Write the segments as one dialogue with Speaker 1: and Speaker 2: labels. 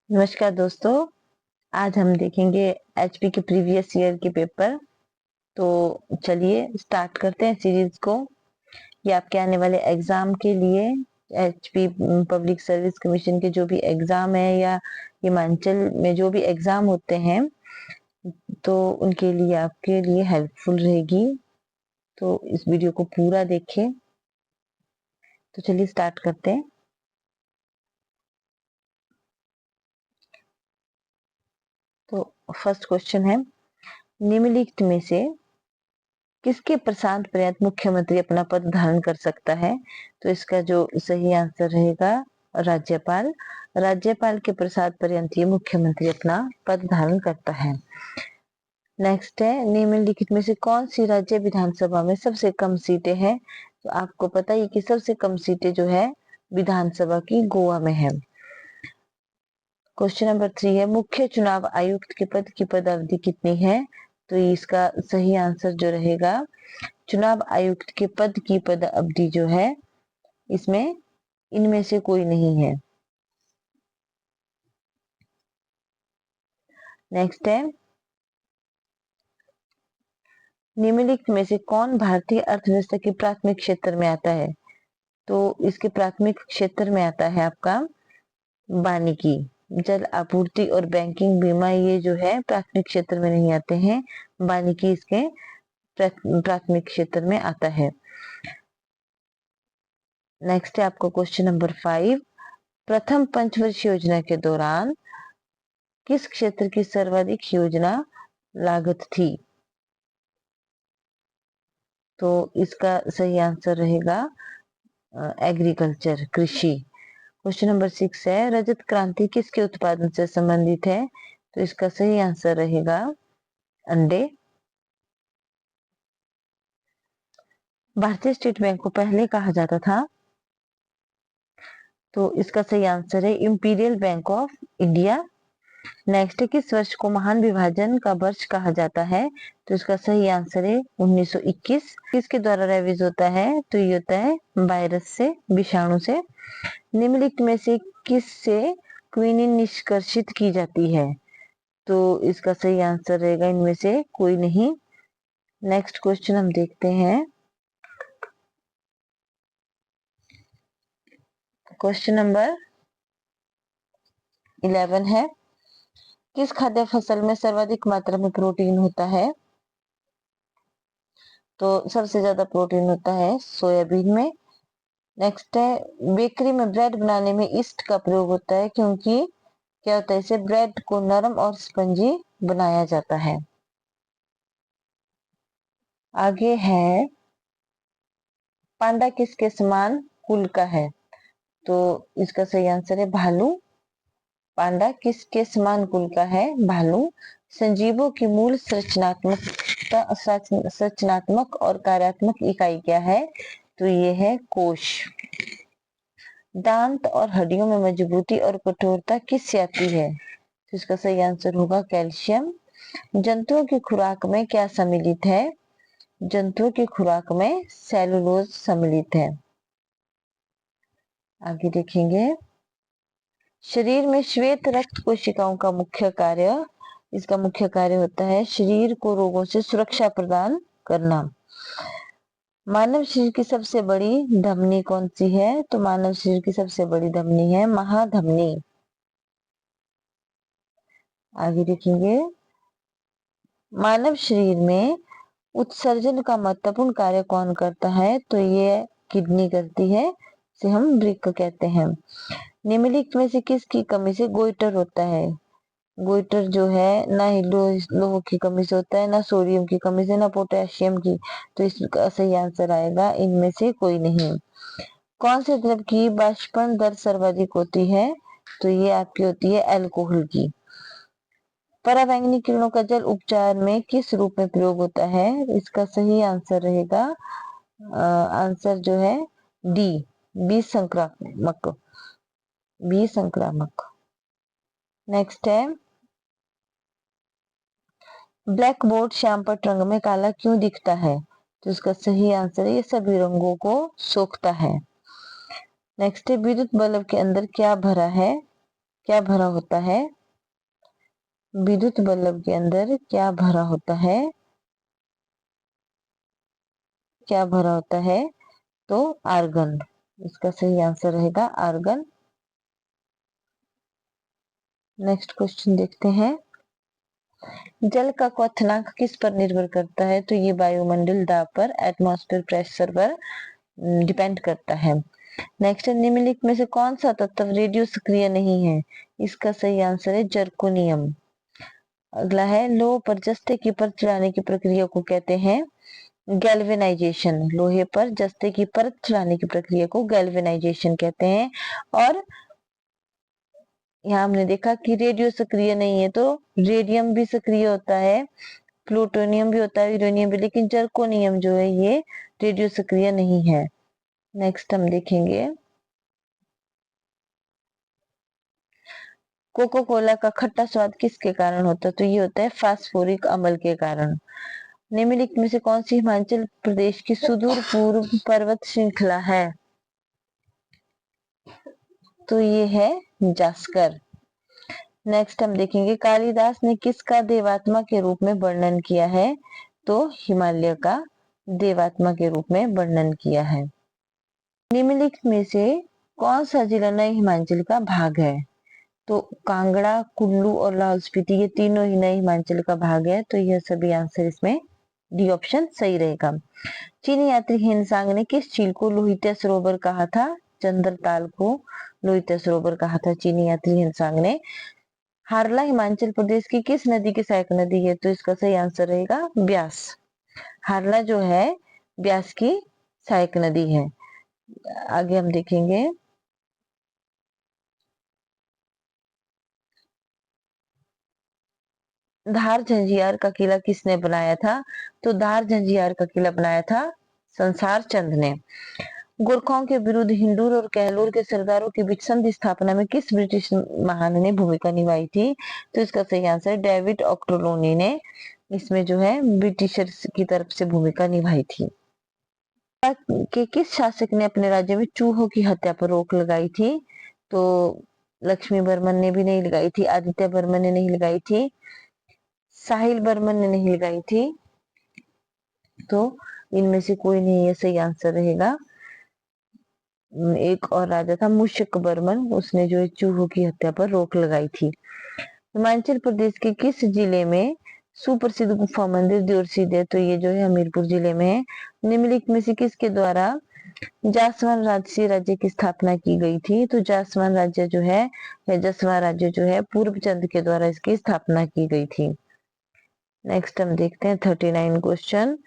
Speaker 1: नमस्कार दोस्तों, आज हम देखेंगे एचपी के प्रीवियस ईयर के पेपर। तो चलिए स्टार्ट करते हैं सीरीज को। ये आपके आने वाले एग्जाम के लिए एचपी पब्लिक सर्विस कमीशन के जो भी एग्जाम है या हिमाचल में जो भी एग्जाम होते हैं तो उनके लिए आपके लिए हेल्पफुल रहेगी। तो इस वीडियो को पूरा देखें। तो चलिए स्टार्ट करते हैं। तो फर्स्ट क्वेश्चन है, निम्नलिखित में से किसके प्रशांत पर्यंत मुख्यमंत्री अपना पद धारण कर सकता है? तो इसका जो सही आंसर रहेगा राज्यपाल। राज्यपाल के प्रसाद पर्यंत ये मुख्यमंत्री अपना पद धारण करता है। नेक्स्ट है, निम्नलिखित में से कौन सी राज्य विधानसभा में सबसे कम सीटें हैं? तो आपको पता है कि सबसे कम सीटें जो है विधानसभा की गोवा में है। क्वेश्चन नंबर 3 है, मुख्य चुनाव आयुक्त के पद की पदावधि कितनी है? तो इसका सही आंसर जो रहेगा, चुनाव आयुक्त के पद की पद अवधि जो है इसमें इनमें से कोई नहीं है। नेक्स्ट है, निम्नलिखित में से कौन भारतीय अर्थव्यवस्था के प्राथमिक क्षेत्र में आता है? तो इसके प्राथमिक क्षेत्र में आता है आपका वानिकी, जल आपूर्ति और बैंकिंग बीमा, ये जो है प्राथमिक क्षेत्र में नहीं आते हैं। वानिकी इसके प्राथमिक क्षेत्र में आता है। नेक्स्ट है आपको क्वेश्चन नंबर 5, प्रथम पंचवर्षीय योजना के दौरान किस क्षेत्र की सर्वाधिक योजना लागत थी? तो इसका सही आंसर रहेगा एग्रीकल्चर, कृषि। क्वेश्चन नंबर 6 है, रजत क्रांति किसके उत्पादन से संबंधित है? तो इसका सही आंसर रहेगा अंडे। भारतीय स्टेट बैंक को पहले कहा जाता था? तो इसका सही आंसर है imperial bank of India. Next, किस वर्ष को महान विभाजन का वर्ष कहा जाता है? तो इसका सही आंसर है 1921। किसके द्वारा रेविज होता है? तो ये होता है वायरस से, विषाणु से। निम्नलिखित में से किस से क्विनिन निष्कर्षित की जाती है? तो इसका सही आंसर रहेगा इनमें से कोई नहीं। नेक्स्ट क्वेश्चन हम देखते हैं। क्वेश्चन नंबर 11 है, किस खाद्य फसल में सर्वाधिक मात्रा में प्रोटीन होता है? तो सबसे ज्यादा प्रोटीन होता है सोयाबीन में। नेक्स्ट है, बेकरी में ब्रेड बनाने में ईस्ट का प्रयोग होता है क्योंकि क्या होता है, इससे ब्रेड को नरम और स्पंजी बनाया जाता है। आगे है, पांडा किसके समान कुल का है? तो इसका सही आंसर है भालू। पांडा किसके समान कुल का है? भालू। संजीवों की मूल संरचनात्मक और कार्यात्मक इकाई क्या है? तो ये है कोश। दांत और हड्डियों में मजबूती और कठोरता किससे आती है? तो इसका सही आंसर होगा कैल्शियम। जंतुओं की खुराक में क्या सम्मिलित है? जंतुओं की खुराक में सेलुलोज सम्मिलित है। आगे देखेंगे, शरीर में श्वेत रक्त कोशिकाओं का मुख्य कार्य, इसका मुख्य कार्य होता है शरीर को रोगों से सुरक्षा प्रदान करना। मानव शरीर की सबसे बड़ी धमनी कौन सी है? तो मानव शरीर की सबसे बड़ी धमनी है महाधमनी। आगे देखेंगे, मानव शरीर में उत्सर्जन का महत्वपूर्ण कार्य कौन करता है? तो ये किडनी करती है, इसे हम वृक्क कहते हैं। निम्नलिखित में से किसकी कमी से गोइटर होता है? गोइटर जो है ना ही लोह की कमी से होता है, ना सोडियम की कमी से, ना पोटेशियम की। तो इसका सही आंसर आएगा इनमें से कोई नहीं। कौन से द्रव की बाष्पन दर सर्वाधिक होती है? तो ये आपकी होती है अल्कोहल की। पराबैंगनी किरणों का जल उपचार में किस रूप में प्रयोग होता है? इसका सही आंसर रहेगा आंसर जो है डी, विसंक्रामक। नेक्स्ट है, ब्लैक बोर्ड श्याम पट रंग में काला क्यों दिखता है? तो इसका सही आंसर है ये सभी रंगों को सोखता है। नेक्स्ट है विद्युत बल्ब के अंदर क्या भरा है, क्या भरा होता है? विद्युत बल्ब के अंदर क्या भरा होता है, क्या भरा होता है? तो आर्गन, इसका सही आंसर रहेगा आर्गन। नेक्स्ट क्वेश्चन देखते हैं, जल का क्वथनांक किस पर निर्भर करता है? तो ये वायुमंडल दाब पर, एटमॉस्फेयर प्रेशर पर डिपेंड करता है। नेक्स्ट है निम्नलिखित में से कौन सा तत्व रेडियो सक्रिय नहीं है? इसका सही आंसर है जर्कोनियम। अगला है लोह पर जस्ते की परत चढ़ाने की प्रक्रिया को कहते हैं गैल्वेनाइजेशन। लोहे पर जस्ते की परत चढ़ाने की प्रक्रिया को गैल्वेनाइजेशन कहते हैं। और यहाँ हमने देखा कि रेडियो सक्रिय नहीं है, तो रेडियम भी सक्रिय होता है, प्लूटोनियम भी होता है, यूरेनियम भी, लेकिन जर्कोनियम जो है ये रेडियो सक्रिय नहीं है। नेक्स्ट हम देखेंगे कोको कोला का खट्टा स्वाद किसके कारण होता है? तो ये होता है फास्फोरिक अम्ल के कारण। निम्नलिखित में से कौन सी हिमाचल प्रदेश की सुदूर पूर्व पर्वत श्रृंखला है? तो ये है जास्कर। नेक्स्ट हम देखेंगे कालिदास ने किसका देवात्मा के रूप में वर्णन किया है? तो हिमालय का देवात्मा के रूप में वर्णन किया है। निम्नलिखित में से कौन सा जिला नए हिमाचल का भाग है? तो कांगड़ा, कुल्लू और लाहौल स्पीति ये तीनों ही नए हिमाचल का भाग है, तो यह सभी आंसर इसमें डी ऑप्शन सही रहेगा। चीनी यात्री हिनसांग ने किस झील को लोहित सरोवर कहा था? चंद्रताल को लोहित सरोवर कहा था चीनी यात्री हिनसांग ने। हारला हिमाचल प्रदेश की किस नदी की सहायक नदी है? तो इसका सही आंसर रहेगा ब्यास। हारला जो है ब्यास की सहायक नदी है। आगे हम देखेंगे धार झंझियार का किला किसने बनाया था? तो धार झंझियार का किला बनाया था संसार चंद ने। गोरखाओं के विरुद्ध हिंडूर और कहलोर के सरदारों के बीच संधि स्थापना में किस ब्रिटिश महान ने भूमिका निभाई थी? तो इसका सही आंसर डेविड ऑक्टोलोनी ने इसमें जो है ब्रिटिशर्स की तरफ से भूमिका निभाई थी। के किस शासक ने अपने राज्य में चूहों की हत्या पर रोक लगाई थी? तो लक्ष्मी बर्मन ने भी नहीं लगाई थी, आदित्य बर्मन ने नहीं लगाई थी, साहिल बर्मन ने नहीं लगाई थी, तो इनमें से कोई नहीं, ये सही आंसर रहेगा। एक और राजा था मुशक बर्मन, उसने जो है चूहों की हत्या पर रोक लगाई थी। हिमाचल प्रदेश के किस जिले में सुप्रसिद्ध गुफा मंदिर द्योरसीद है? तो ये जो है हमीरपुर जिले में है। निम्नलिखित में से किसके द्वारा जासवान राज्य की स्थापना की गई थी? तो जासवान राज्य जो है या जसवां राज्य जो है पूर्वचंद के द्वारा इसकी स्थापना की गई थी। नेक्स्ट हम देखते हैं 39 क्वेश्चन।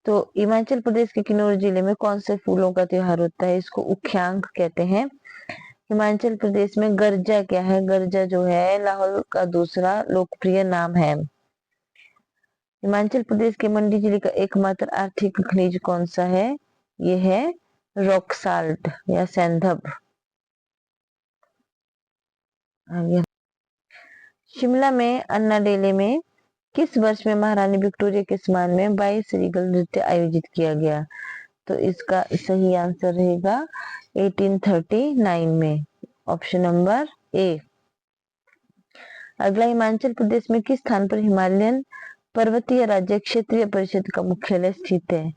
Speaker 1: तो हिमाचल प्रदेश के किन्नौर जिले में कौन से फूलों का त्योहार होता है? इसको उख्यांक कहते हैं। हिमाचल प्रदेश में गर्जा क्या है? गर्जा जो है लाहौल का दूसरा लोकप्रिय नाम है। हिमाचल प्रदेश के मंडी जिले का एकमात्र आर्थिक खनिज कौन सा है? ये है रॉक साल्ट या सैंधव। शिमला में अन्ना डेले में किस वर्ष में महारानी विक्टोरिया के सम्मान में 22 रीगल नृत्य आयोजित किया गया? तो इसका सही आंसर रहेगा 1839 में, ऑप्शन नंबर ए। अगला हिमाचल प्रदेश में किस स्थान पर हिमालयन पर्वतीय राज्य क्षेत्रीय परिषद का मुख्यालय स्थित है?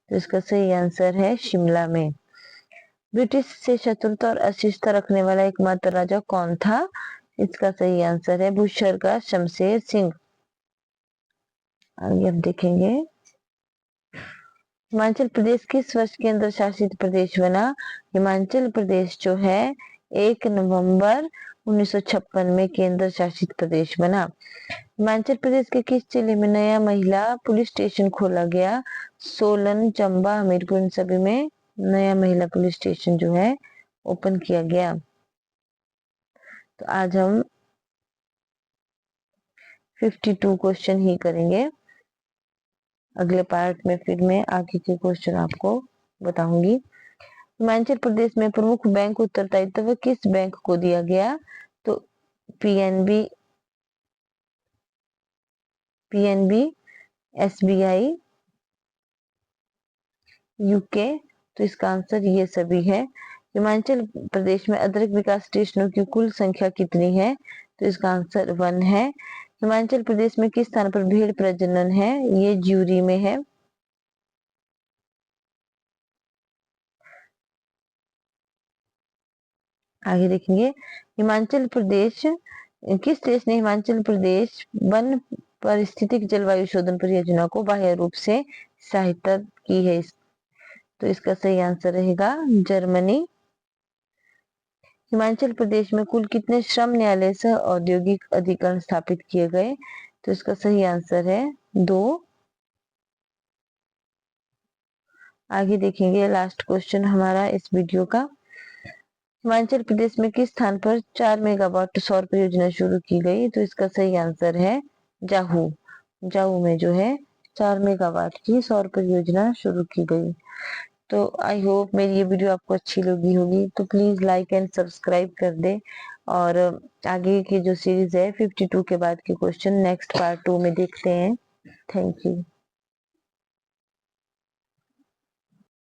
Speaker 1: तो इसका सही आंसर है शिमला में। ब्रिटिश से शत्रुता और अशिष्टता रखने वाला एकमात्र राजा कौन था? इसका सही आंसर है बुशर का शमशेर सिंह। आगे हम देखेंगे हिमाचल प्रदेश किस वर्ष केंद्र शासित प्रदेश बना? हिमाचल प्रदेश जो है 1 नवंबर 1956 में केंद्र शासित प्रदेश बना। हिमाचल प्रदेश के किस जिले में नया महिला पुलिस स्टेशन खोला गया? सोलन, चंबा, हमीरपुर, इन सभी में नया महिला पुलिस स्टेशन जो है ओपन किया गया। तो आज हम 52 क्वेश्चन ही करेंगे। अगले पार्ट में फिर मैं आगे के क्वेश्चन आपको बताऊंगी। हिमाचल प्रदेश में प्रमुख बैंक उत्तरदायित्व किस बैंक को दिया गया? तो पीएनबी PNB, SBI, UK। तो इसका आंसर ये सभी है। हिमाचल प्रदेश में अदरक विकास स्टेशनों की कुल संख्या कितनी है? तो इसका आंसर 1 है। हिमाचल प्रदेश में किस स्थान पर भेड़ प्रजनन है? ये ज्यूरी में है। आगे देखेंगे, हिमाचल प्रदेश किस देश ने हिमाचल प्रदेश वन पारिस्थितिक जलवायु शोधन परियोजना को बाह्य रूप से सहायता की है? तो इसका सही आंसर रहेगा जर्मनी। हिमाचल प्रदेश में कुल कितने श्रम न्यायालय सह औद्योगिक अधिकरण स्थापित किए गए? तो इसका सही आंसर है 2। आगे देखेंगे लास्ट क्वेश्चन हमारा इस वीडियो का। हिमाचल प्रदेश में किस स्थान पर 4 मेगावाट सौर परियोजना शुरू की गई? तो इसका सही आंसर है जाहू। जाहू में जो है 4 मेगावाट की सौर परियोजना शुरू की गई। तो आई होप मेरी ये वीडियो आपको अच्छी लगी होगी, तो प्लीज लाइक एंड सब्सक्राइब कर दे। और आगे की जो सीरीज है 52 के बाद के क्वेश्चन नेक्स्ट पार्ट 2 में देखते हैं। Thank you.